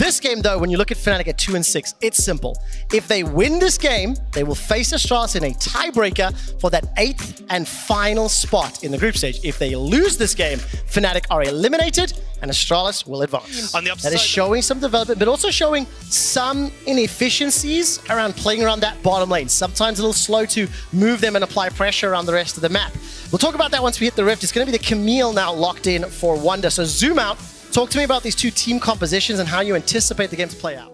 this game, though, when you look at Fnatic at 2-6, it's simple. If they win this game, they will face Astralis in a tiebreaker for that 8th and final spot in the group stage. If they lose this game, Fnatic are eliminated and Astralis will advance. On the upside, that is showing some development, but also showing some inefficiencies around playing around that bottom lane. Sometimes a little slow to move them and apply pressure around the rest of the map. We'll talk about that once we hit the Rift. It's going to be the Camille now locked in for Wonder. So zoom out. Talk to me about these two team compositions and how you anticipate the game to play out.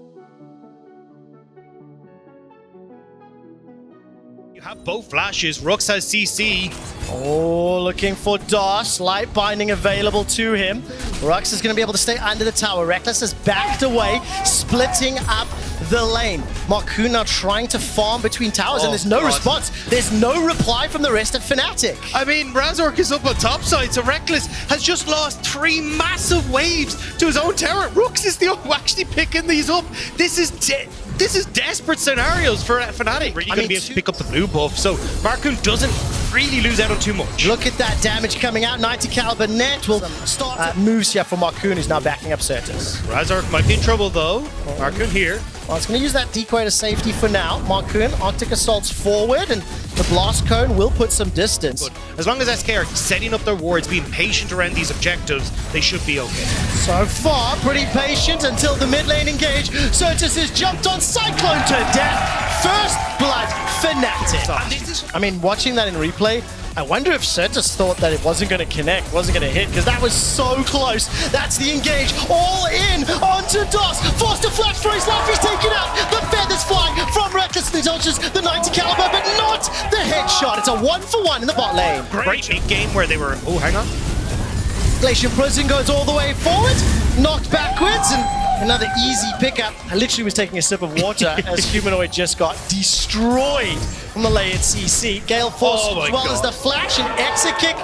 You have both flashes. Rekkles has CC. Oh, looking for DOS. Light binding available to him. Rekkles is going to be able to stay under the tower. Rekkles has backed away, splitting up the lane. Marcoon now trying to farm between towers, and there's no response. There's no reply from the rest of Fnatic. I mean, Razork is up on top side, so Rekkles has just lost 3 massive waves to his own tower. Rekkles is the one who actually picking these up. This is desperate scenarios for Fnatic. Really going to be able to pick up the blue buff, so Marcoon doesn't really lose out on too much. Look at that damage coming out. 90 caliber net will start moves here for Marcoon, who's now backing up Certus. Razork might be in trouble though. Marcoon here. Well, it's going to use that decoy to safety for now. Marcoon, Arctic assaults forward, and the blast cone will put some distance. But as long as SK are setting up their wards, being patient around these objectives, they should be okay. So far, pretty patient until the mid lane engage. Certus has jumped on Cyclone to death. First blood, Fnatic. I mean, watching that in replay, I wonder if Certus thought that it wasn't going to connect, wasn't going to hit, because that was so close. That's the engage, all in onto DOS. Forced to flash for his life, he's taken out. The feathers flying from Rekkles, the dodges the 90 caliber, but not the headshot. It's a 1-for-1 in the bot lane. Great mid-game where they were, oh, hang on. Glacier Prison goes all the way forward, knocked backwards, and another easy pickup. I literally was taking a sip of water as Humanoid just got destroyed from the layered CC. Gale Force as well as the flash, and exit kick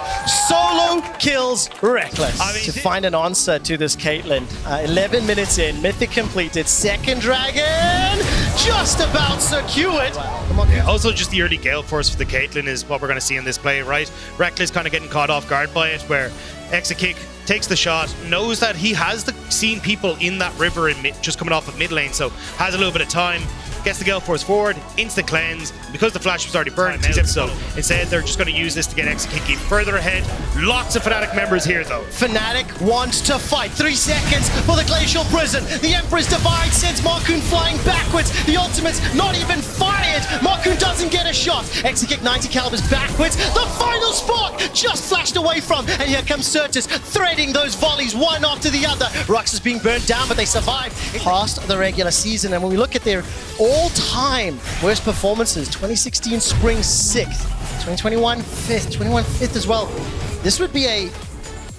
solo kills Rekkles. I mean, to find an answer to this Caitlyn. 11 minutes in, Mythic completed, second dragon just about secured. Yeah, also just the early Gale Force for the Caitlyn is what we're going to see in this play, right? Rekkles kind of getting caught off guard by it, where exit kick takes the shot, knows that he has seen people in that river in just coming off of mid lane, so has a little bit of time, gets the Gale Force forward, instant cleanse, because the flash was already burned out, so instead they're just going to use this to get exit kick even further ahead. Lots of Fnatic members here though. Fnatic wants to fight. 3 seconds for the Glacial Prison. The Emperor's Divide sends Marcoon flying backwards. The ultimate's not even fired. Marcoon doesn't get a shot. Exit kick 90 calibers backwards. The final spark just flashed away from, and here comes Certus threading those volleys one after the other. Rux is being burnt down, but they survive past the regular season. And when we look at their all-time worst performances, 2016 Spring 6th, 2021 5th, 21 5th as well. This would be a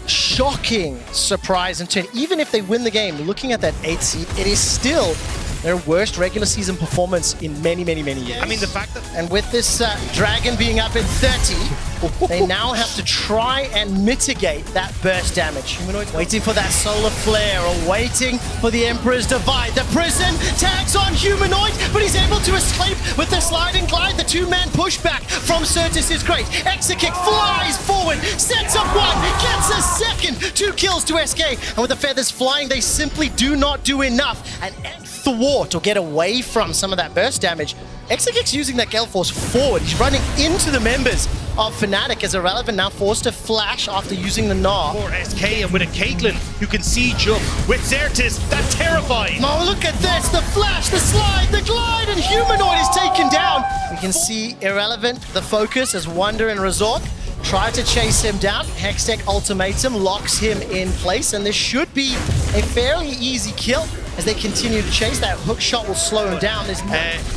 shocking surprise in turn. Even if they win the game, looking at that 8th seed, it is still their worst regular season performance in many, many, many years. I mean, the fact that... And with this dragon being up in 30, they now have to try and mitigate that burst damage. Humanoid waiting for that solar flare, or waiting for the Emperor's Divide. The prison tags on Humanoid, but he's able to escape with the slide and glide. The 2-man pushback from Certus is great. Exit kick flies forward, sets up one, gets a second. 2 kills to SK, and with the feathers flying, they simply do not do enough. And thwart or get away from some of that burst damage. Exekic's using that Gale Force forward. He's running into the members of Fnatic as Irrelevant now forced to flash after using the Gnaw. For SK, and with a Caitlyn who can see jump with Certus, that's terrifying. Oh, look at this, the flash, the slide, the glide, and Humanoid is taken down. We can see Irrelevant, the focus as Wonder and Razork try to chase him down. Hextech Ultimatum locks him in place, and this should be a fairly easy kill as they continue to chase. That hook shot will slow him down.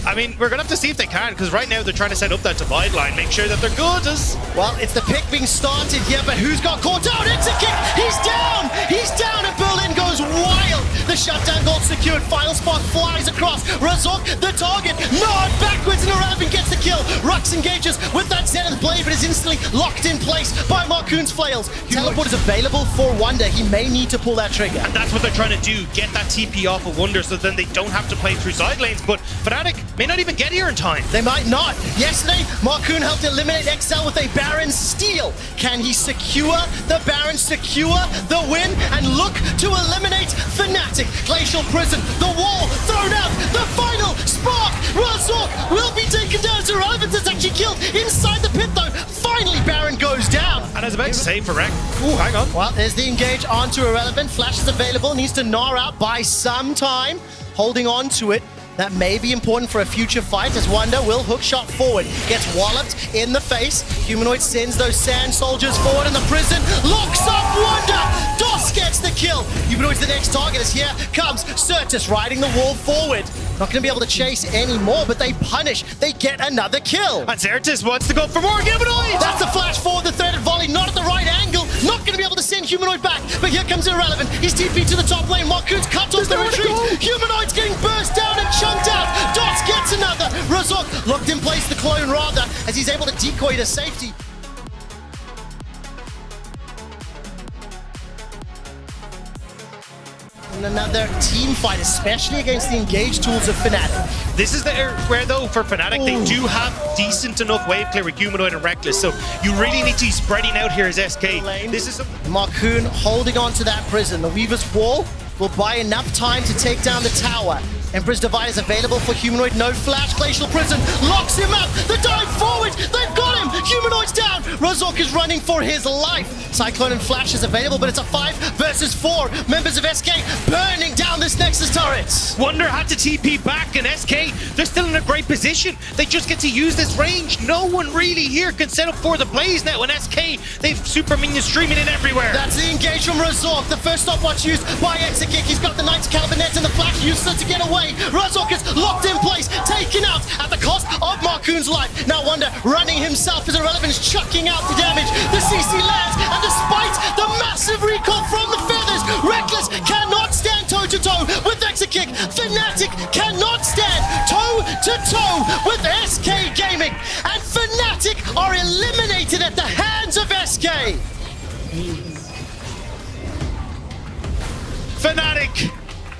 I mean, we're going to have to see if they can, because right now they're trying to set up that divide line, make sure that they're good. Well, it's the pick being started here, but who's got caught out? Exit kick! He's down! He's down, and Berlin goes wild! The shutdown goal secured. Final spark flies across. Razork, the target, nod backwards, and Irrelevant gets the kill. kill. Rux engages with that Zenith Blade, but is instantly locked in place by Marcoon's flails. Teleport is available for Wonder. He may need to pull that trigger. And that's what they're trying to do, get that TP off of Wonder so then they don't have to play through side lanes. But Fnatic may not even get here in time. They might not. Yesterday, Marcoon helped eliminate XL with a Baron steal. Can he secure the Baron, secure the win, and look to eliminate Fnatic? Glacial Prison, the wall thrown out, the final spark. Razork will be taken down. Irrelevant is actually killed inside the pit though. Finally, Baron goes down. And I was about to say for Rek. Ooh, hang on. Well, there's the engage onto Irrelevant. Flash is available, needs to gnaw out by some time. Holding on to it. That may be important for a future fight as Wonder will hook shot forward. Gets walloped in the face. Humanoid sends those sand soldiers forward in the prison. Locks up Wonder. Dos gets the kill. Humanoid's the next target as here comes Certus riding the wall forward. Not going to be able to chase anymore, but they punish. They get another kill. And Certus wants to go for more Humanoid. That's the flash forward, the threaded volley, not at the right angle. Not going to be able to send Humanoid back, but here comes Irrelevant. He's TP to the top lane. Marcoon's cut off the retreat. Humanoid's getting burst down and chunked out. Dots gets another. Razork locked in place, the clone rather, as he's able to decoy to safety. And another team fight, especially against the engaged tools of Fnatic. This is where, though, for Fnatic, they do have decent enough wave clear with Humanoid and Rekkles, so you really need to be spreading out here as SK. This is Marcoon holding on to that prison. The Weaver's Wall will buy enough time to take down the tower. Emperor's Divide is available for Humanoid. No flash. Glacial Prison locks him up. The dive forward. They've got him. Humanoid's down. Razork is running for his life. Cyclone and Flash is available, but it's a 5 versus 4. Members of SK burning down this Nexus turret. Wonder had to TP back, and SK, they're still in a great position. They just get to use this range. No one really here can set up for the plays now. And SK, they've super minions streaming in everywhere. That's the engage from Razork. The first stopwatch used by Exekick. He's got the 90 caliber net and the Flash uses it to get away. Razork is locked in place, taken out at the cost of Marcoon's life. Now Wonder running himself as Irrelevant is chucking out the damage. The CC lands, and despite the massive recall from the feathers, Rekkles cannot stand toe-to-toe with Exekick. Fnatic cannot stand toe-to-toe with SK Gaming. And Fnatic are eliminated at the hands of SK. Fnatic,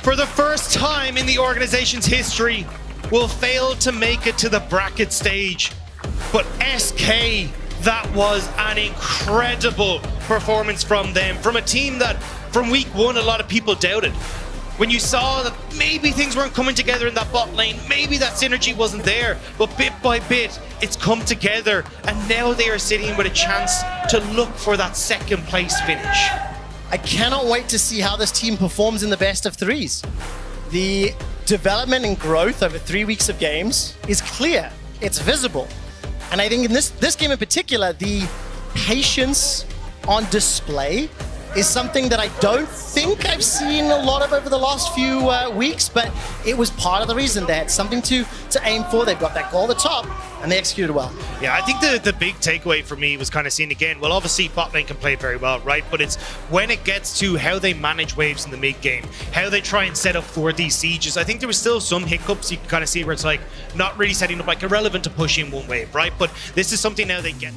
for the first time in the organization's history, will fail to make it to the bracket stage. But SK, that was an incredible performance from them, from a team that from week one a lot of people doubted. When you saw that maybe things weren't coming together in that bot lane, maybe that synergy wasn't there, but bit by bit it's come together, and now they are sitting with a chance to look for that second place finish. I cannot wait to see how this team performs in the best of threes. The development and growth over 3 weeks of games is clear. It's visible. And I think in this game in particular, the patience on display is something that I don't think I've seen a lot of over the last few weeks, but it was part of the reason. They had something to aim for. They've got that goal at the top, and they executed well. Yeah, I think the big takeaway for me was kind of seeing again, well, obviously bot lane can play very well, right? But it's when it gets to how they manage waves in the mid game, how they try and set up for these sieges. I think there was still some hiccups you can kind of see where it's like not really setting up like Irrelevant to push in one wave, right? But this is something now they get.